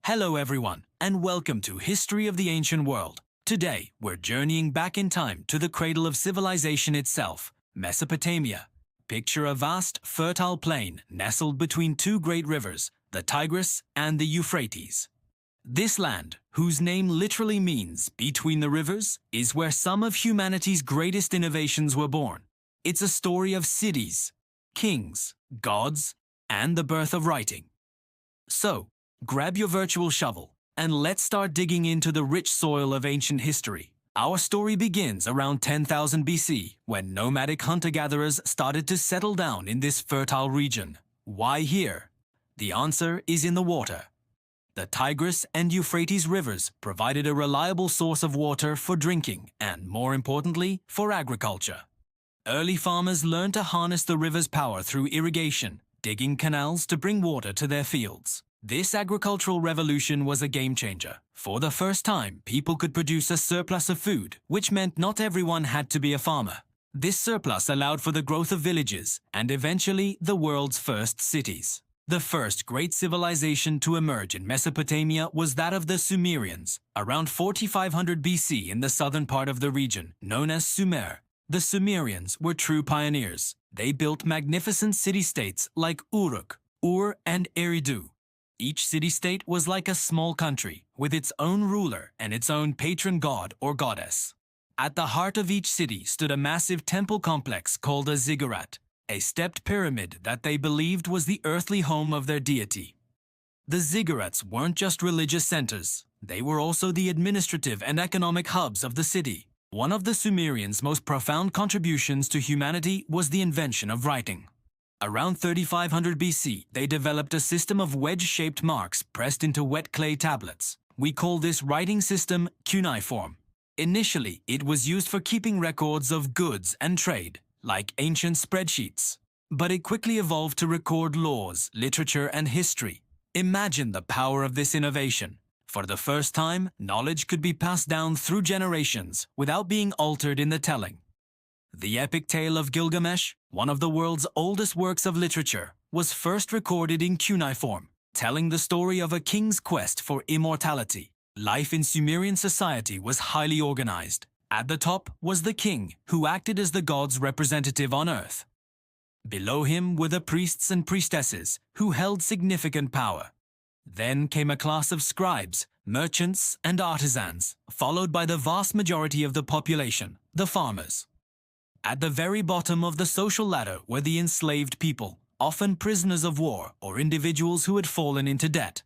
Hello everyone, and welcome to History of the Ancient World. Today, we're journeying back in time to the cradle of civilization itself, Mesopotamia. Picture a vast, fertile plain nestled between two great rivers, the Tigris and the Euphrates. This land, whose name literally means between the rivers, is where some of humanity's greatest innovations were born. It's a story of cities, kings, gods, and the birth of writing. So, grab your virtual shovel, and let's start digging into the rich soil of ancient history. Our story begins around 10,000 BC, when nomadic hunter-gatherers started to settle down in this fertile region. Why here? The answer is in the water. The Tigris and Euphrates rivers provided a reliable source of water for drinking and, more importantly, for agriculture. Early farmers learned to harness the river's power through irrigation, digging canals to bring water to their fields. This agricultural revolution was a game-changer. For the first time, people could produce a surplus of food, which meant not everyone had to be a farmer. This surplus allowed for the growth of villages and eventually the world's first cities. The first great civilization to emerge in Mesopotamia was that of the Sumerians, around 4500 BC in the southern part of the region, known as Sumer. The Sumerians were true pioneers. They built magnificent city-states like Uruk, Ur, and Eridu. Each city-state was like a small country, with its own ruler and its own patron god or goddess. At the heart of each city stood a massive temple complex called a ziggurat, a stepped pyramid that they believed was the earthly home of their deity. The ziggurats weren't just religious centers, they were also the administrative and economic hubs of the city. One of the Sumerians' most profound contributions to humanity was the invention of writing. Around 3500 BC, they developed a system of wedge-shaped marks pressed into wet clay tablets. We call this writing system cuneiform. Initially, it was used for keeping records of goods and trade, like ancient spreadsheets. But it quickly evolved to record laws, literature, and history. Imagine the power of this innovation. For the first time, knowledge could be passed down through generations without being altered in the telling. The epic tale of Gilgamesh, one of the world's oldest works of literature, was first recorded in cuneiform, telling the story of a king's quest for immortality. Life in Sumerian society was highly organized. At the top was the king, who acted as the god's representative on earth. Below him were the priests and priestesses, who held significant power. Then came a class of scribes, merchants, and artisans, followed by the vast majority of the population, the farmers. At the very bottom of the social ladder were the enslaved people, often prisoners of war or individuals who had fallen into debt.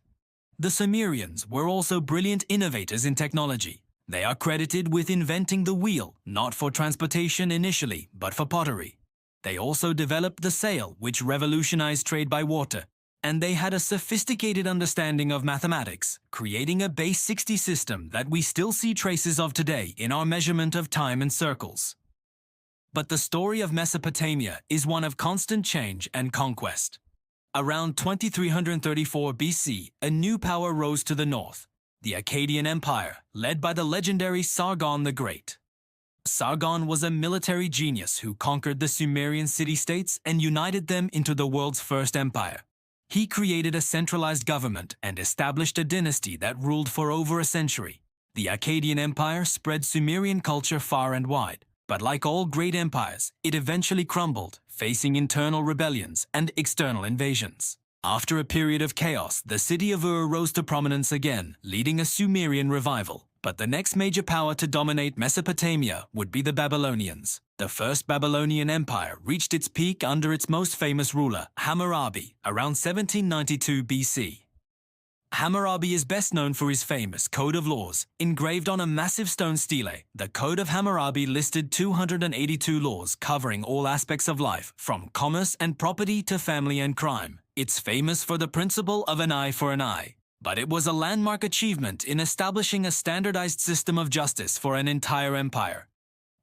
The Sumerians were also brilliant innovators in technology. They are credited with inventing the wheel, not for transportation initially, but for pottery. They also developed the sail, which revolutionized trade by water. And they had a sophisticated understanding of mathematics, creating a base 60 system that we still see traces of today in our measurement of time and circles. But the story of Mesopotamia is one of constant change and conquest. Around 2334 BC, a new power rose to the north, the Akkadian Empire, led by the legendary Sargon the Great. Sargon was a military genius who conquered the Sumerian city-states and united them into the world's first empire. He created a centralized government and established a dynasty that ruled for over a century. The Akkadian Empire spread Sumerian culture far and wide. But like all great empires, it eventually crumbled, facing internal rebellions and external invasions. After a period of chaos, the city of Ur rose to prominence again, leading a Sumerian revival. But the next major power to dominate Mesopotamia would be the Babylonians. The first Babylonian empire reached its peak under its most famous ruler, Hammurabi, around 1792 BC. Hammurabi is best known for his famous Code of Laws, engraved on a massive stone stele. The Code of Hammurabi listed 282 laws covering all aspects of life, from commerce and property to family and crime. It's famous for the principle of an eye for an eye. But it was a landmark achievement in establishing a standardized system of justice for an entire empire.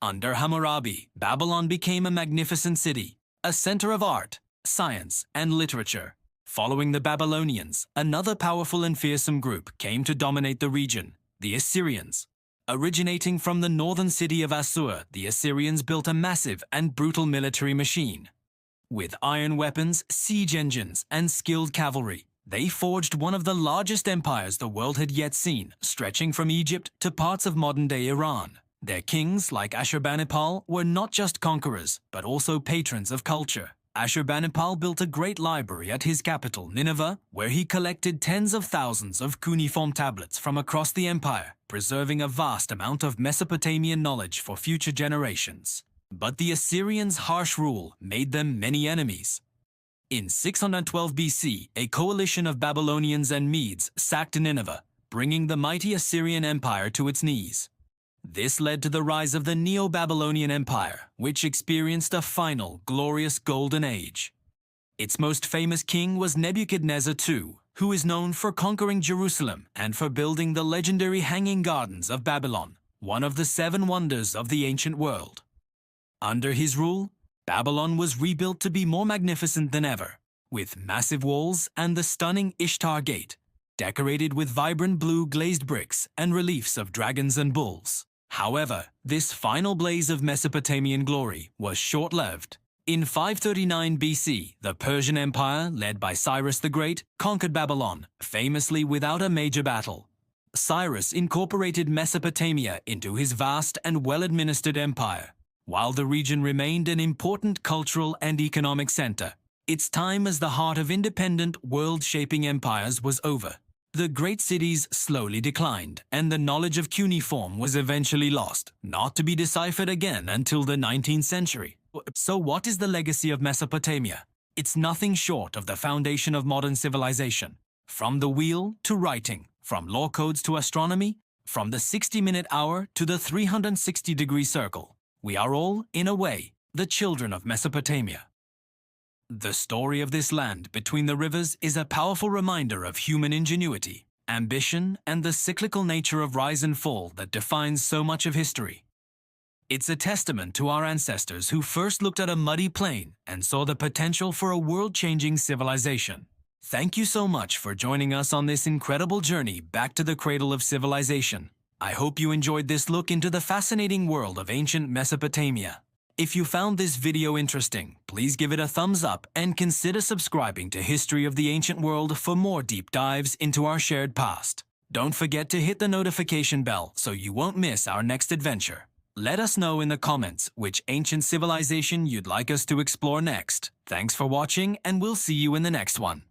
Under Hammurabi, Babylon became a magnificent city, a center of art, science, and literature. Following the Babylonians, another powerful and fearsome group came to dominate the region, the Assyrians. Originating from the northern city of Assur, the Assyrians built a massive and brutal military machine. With iron weapons, siege engines, and skilled cavalry, They forged one of the largest empires the world had yet seen, stretching from Egypt to parts of modern-day Iran. Their kings, like Ashurbanipal, were not just conquerors, but also patrons of culture. Ashurbanipal built a great library at his capital, Nineveh, where he collected tens of thousands of cuneiform tablets from across the empire, preserving a vast amount of Mesopotamian knowledge for future generations. But the Assyrians' harsh rule made them many enemies. In 612 BC, a coalition of Babylonians and Medes sacked Nineveh, bringing the mighty Assyrian Empire to its knees. This led to the rise of the Neo-Babylonian Empire, which experienced a final, glorious golden age. Its most famous king was Nebuchadnezzar II, who is known for conquering Jerusalem and for building the legendary Hanging Gardens of Babylon, one of the 7 wonders of the ancient world. Under his rule, Babylon was rebuilt to be more magnificent than ever, with massive walls and the stunning Ishtar Gate, decorated with vibrant blue glazed bricks and reliefs of dragons and bulls. However, this final blaze of Mesopotamian glory was short-lived. In 539 BC, the Persian Empire, led by Cyrus the Great, conquered Babylon, famously without a major battle. Cyrus incorporated Mesopotamia into his vast and well-administered empire. While the region remained an important cultural and economic center, its time as the heart of independent, world-shaping empires was over. The great cities slowly declined, and the knowledge of cuneiform was eventually lost, not to be deciphered again until the 19th century. So what is the legacy of Mesopotamia? It's nothing short of the foundation of modern civilization. From the wheel to writing, from law codes to astronomy, from the 60-minute hour to the 360-degree circle. We are all, in a way, the children of Mesopotamia. The story of this land between the rivers is a powerful reminder of human ingenuity, ambition, and the cyclical nature of rise and fall that defines so much of history. It's a testament to our ancestors who first looked at a muddy plain and saw the potential for a world-changing civilization. Thank you so much for joining us on this incredible journey back to the cradle of civilization. I hope you enjoyed this look into the fascinating world of ancient Mesopotamia. If you found this video interesting, please give it a thumbs up and consider subscribing to History of the Ancient World for more deep dives into our shared past. Don't forget to hit the notification bell so you won't miss our next adventure. Let us know in the comments which ancient civilization you'd like us to explore next. Thanks for watching, and we'll see you in the next one.